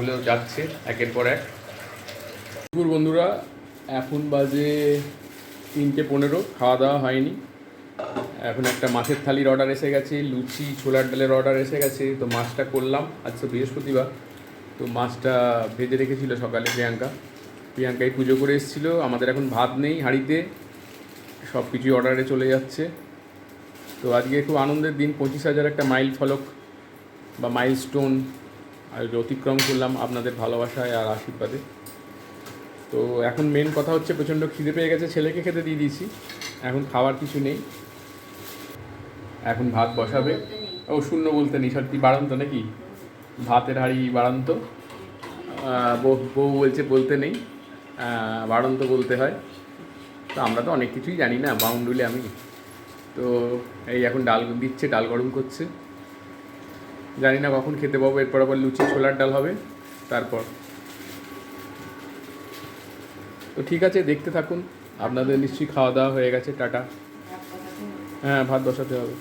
হলেও যাচ্ছে একের পর এক। দুপুর বন্ধুরা, এখন বাজে 3:15, খাওয়া দাওয়া হয়নি। এখন একটা মাছের থালির অর্ডার এসে গেছে, লুচি ছোলার ডালের অর্ডার এসে গেছে। তো মাছটা করলাম, আজকে বৃহস্পতিবার, তো মাছটা ভেজে রেখেছিল সকালে প্রিয়াঙ্কাই পুজো করে এসেছিলো। আমাদের এখন ভাত নেই হাঁড়িতে, সব কিছুই অর্ডারে চলে যাচ্ছে। তো আজকে খুব আনন্দের দিন, 25,000 একটা মাইল ফলক বা মাইলস্টোন অতিক্রম করলাম আপনাদের ভালোবাসায় আর আশীর্বাদে। তো এখন মেন কথা হচ্ছে, প্রচণ্ড খিদে পেয়ে গেছে, ছেলেকে খেতে দিয়ে দিয়েছি, এখন খাওয়ার কিছু নেই। এখন ভাত বসাবে। ও শূন্য বলতে নেই, সত্যি বাড়ন্ত নাকি, ভাতের হাঁড়ি বাড়ন্ত। বউ বলছে বলতে নেই, বাড়ন্ত বলতে হয়। তো আমরা তো অনেক কিছুই জানি না, বাউন্ডুলে আমি। তো এই এখন ডাল দিচ্ছে, ডাল গরম করছে, জানি না কখন খেতে পাবো। এরপর আবার লুচি ছোলার ডাল হবে তারপর। তো ঠিক আছে, দেখতে থাকুন। আপনাদের নিশ্চয়ই খাওয়া দাওয়া হয়ে গেছে, টাটা। হ্যাঁ, ভাত বসাতে হবে।